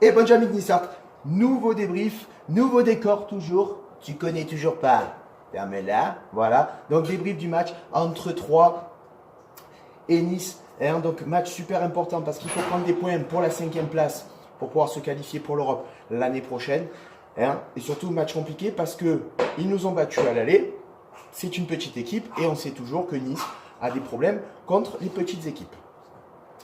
Et bonjour amis de Nissart, nouveau débrief, nouveau décor toujours, tu connais toujours pas, ferme-la, voilà. Donc débrief du match entre Troyes et Nice, donc match super important parce qu'il faut prendre des points pour la 5e place pour pouvoir se qualifier pour l'Europe l'année prochaine. Et surtout match compliqué parce qu'ils nous ont battus à l'aller, c'est une petite équipe et on sait toujours que Nice a des problèmes contre les petites équipes.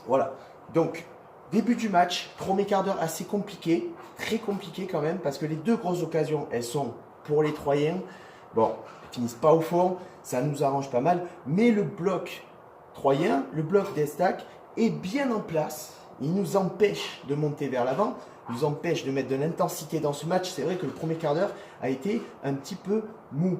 Voilà, donc début du match, premier quart d'heure assez compliqué, très compliqué quand même, parce que les deux grosses occasions, elles sont pour les Troyens. Bon, elles finissent pas au fond, ça nous arrange pas mal, mais le bloc troyen, le bloc d'Estac est bien en place. Il nous empêche de monter vers l'avant, il nous empêche de mettre de l'intensité dans ce match. C'est vrai que le premier quart d'heure a été un petit peu mou.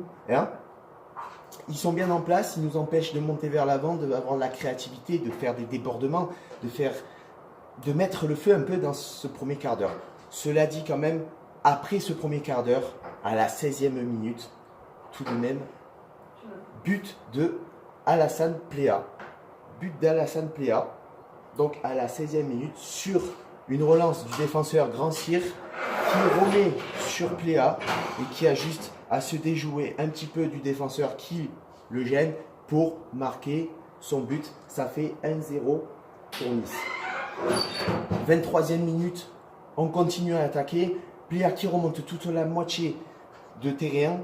Ils sont bien en place, ils nous empêchent de monter vers l'avant, d'avoir de la créativité, de faire des débordements, de mettre le feu un peu dans ce premier quart d'heure. Cela dit quand même, après ce premier quart d'heure, à la 16e minute, tout de même, but de Alassane Plea. But d'Alassane Plea, donc à la 16e minute, sur une relance du défenseur Grand Cyr, qui remet sur Plea et qui a juste à se déjouer un petit peu du défenseur qui le gêne pour marquer son but. Ça fait 1-0 pour Nice. 23e minute, on continue à attaquer. Plea qui remonte toute la moitié de terrain,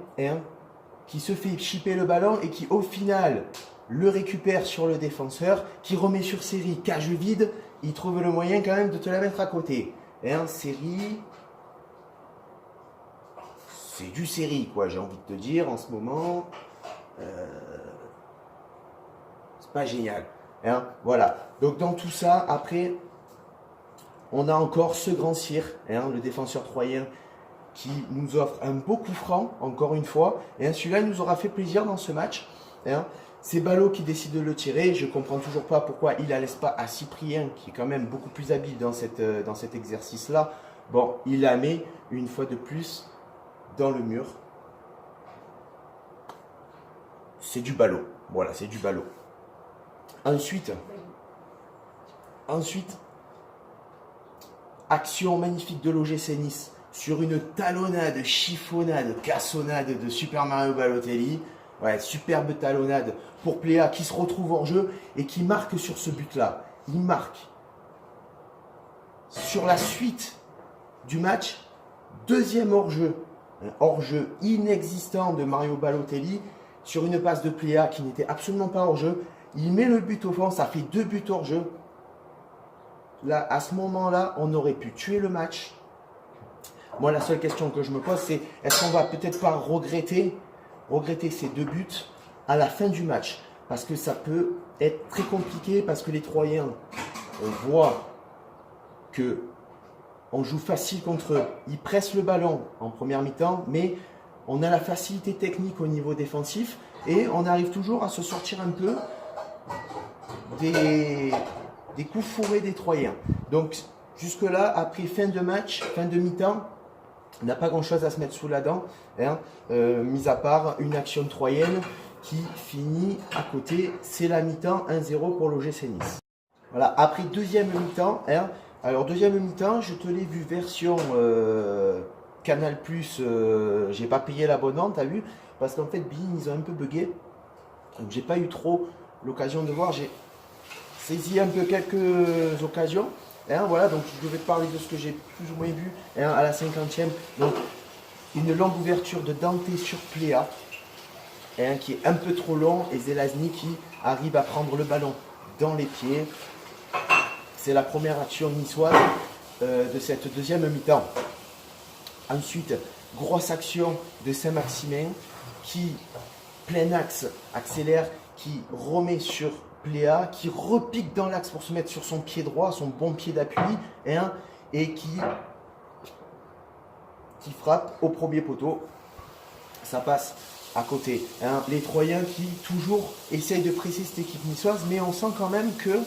qui se fait chipper le ballon et qui au final le récupère sur le défenseur, qui remet sur Série, cage vide, il trouve le moyen quand même de te la mettre à côté. Série, c'est du Série quoi, j'ai envie de te dire en ce moment. C'est pas génial. Voilà, donc dans tout ça, après, on a encore ce Grand Cyr, le défenseur troyen, qui nous offre un beau coup franc, encore une fois. Celui-là, il nous aura fait plaisir dans ce match. C'est Ballot qui décide de le tirer. Je ne comprends toujours pas pourquoi il ne la laisse pas à Cyprien, qui est quand même beaucoup plus habile dans cet exercice-là. Bon, il la met une fois de plus dans le mur. C'est du Ballot. Voilà, c'est du Ballot. Ensuite, action magnifique de l'OGC Nice sur une talonnade, chiffonnade, cassonade de Super Mario Balotelli. Ouais, superbe talonnade pour Plea qui se retrouve hors jeu et qui marque sur ce but-là. Il marque sur la suite du match, deuxième hors-jeu. Un hors-jeu inexistant de Mario Balotelli sur une passe de Plea qui n'était absolument pas hors-jeu. Il met le but au fond, ça fait 2 buts hors-jeu. Là, à ce moment-là, on aurait pu tuer le match. Moi, la seule question que je me pose, c'est est-ce qu'on va peut-être pas regretter ces 2 buts à la fin du match? Parce que ça peut être très compliqué, parce que les Troyens, on voit qu'on joue facile contre eux. Ils pressent le ballon en première mi-temps, mais on a la facilité technique au niveau défensif et on arrive toujours à se sortir un peu des coups fourrés des Troyens. Donc jusque-là, après fin de match, fin de mi-temps, on n'a pas grand-chose à se mettre sous la dent, mis à part une action troyenne qui finit à côté. C'est la mi-temps, 1-0 pour l'OGC Nice. Voilà, après deuxième mi-temps, alors deuxième mi-temps, je te l'ai vu version Canal+, j'ai pas payé l'abonnement, t'as vu? Parce qu'en fait, Bein, ils ont un peu bugué. Donc j'ai pas eu trop l'occasion de voir. J'ai saisi un peu quelques occasions. Voilà, donc je devais te parler de ce que j'ai plus ou moins vu à la 50e. Donc une longue ouverture de Dante sur Plea, qui est un peu trop long, et Zelazny qui arrive à prendre le ballon dans les pieds. C'est la première action niçoise de cette deuxième mi-temps. Ensuite, grosse action de Saint-Maximin qui, plein axe, accélère, qui remet sur Plea, qui repique dans l'axe pour se mettre sur son pied droit, son bon pied d'appui, et qui frappe au premier poteau. Ça passe à côté. Les Troyens qui toujours essayent de presser cette équipe niçoise, mais on sent quand même que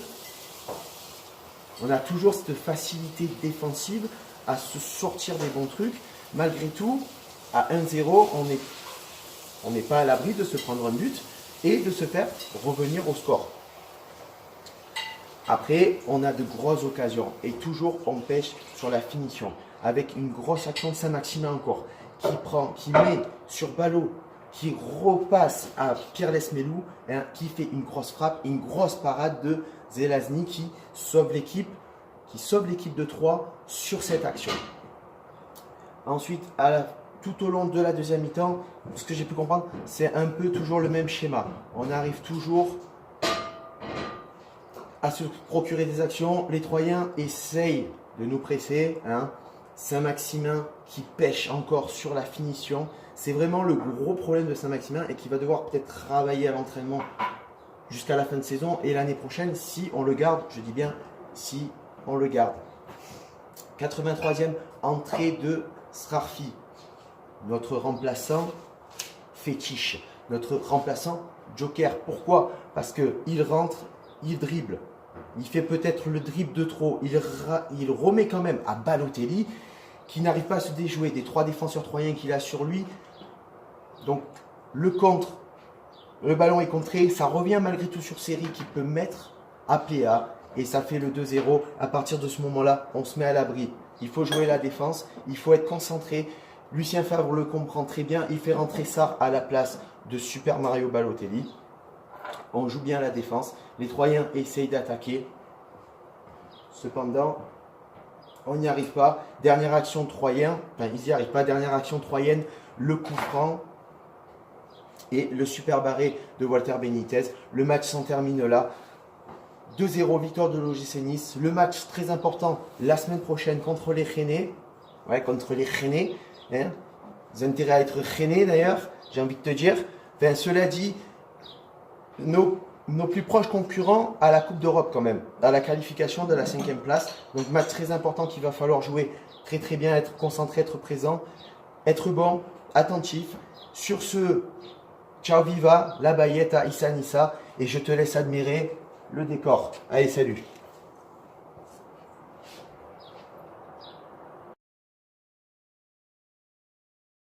on a toujours cette facilité défensive à se sortir des bons trucs. malgré tout, à 1-0, on n'est pas à l'abri de se prendre un but et de se faire revenir au score. Après, on a de grosses occasions et toujours on pêche sur la finition avec une grosse action de Saint-Maximin encore qui met sur Ballot, qui repasse à Pierre Lesmelou, hein, qui fait une grosse frappe, une grosse parade de Zelazny qui sauve l'équipe de Troyes sur cette action. Ensuite, tout au long de la deuxième mi-temps, ce que j'ai pu comprendre, c'est un peu toujours le même schéma. On arrive toujours à se procurer des actions. Les Troyens essayent de nous presser. Hein. Saint-Maximin qui pêche encore sur la finition. C'est vraiment le gros problème de Saint-Maximin et qui va devoir peut-être travailler à l'entraînement jusqu'à la fin de saison et l'année prochaine si on le garde. Je dis bien si on le garde. 83e entrée de Srarfi, notre remplaçant fétiche, notre remplaçant joker. Pourquoi? Parce qu'il rentre, il dribble. Il fait peut-être le dribble de trop. Il remet quand même à Balotelli qui n'arrive pas à se déjouer des 3 défenseurs troyens qu'il a sur lui. Donc le ballon est contré. Ça revient malgré tout sur Seri qui peut mettre à PA et ça fait le 2-0. À partir de ce moment-là, on se met à l'abri. Il faut jouer la défense. Il faut être concentré. Lucien Favre le comprend très bien. Il fait rentrer Sarr à la place de Super Mario Balotelli. On joue bien la défense. Les Troyens essayent d'attaquer. Cependant, on n'y arrive pas. Dernière action troyenne. Enfin, ils n'y arrivent pas. Dernière action troyenne. Le coup franc et le super barré de Walter Benitez. Le match s'en termine là. 2-0 victoire de l'OGC Nice. Le match très important la semaine prochaine contre les Rennais. Ouais, contre les Rennais. Hein. Ils ont intérêt à être Rennais d'ailleurs, j'ai envie de te dire. Enfin, cela dit, nos plus proches concurrents à la Coupe d'Europe quand même, à la qualification de la 5e place. Donc match très important qu'il va falloir jouer très très bien, être concentré, être présent, être bon, attentif. Sur ce, ciao viva, la Bayette à Issa Nissa et je te laisse admirer le décor. Allez, salut!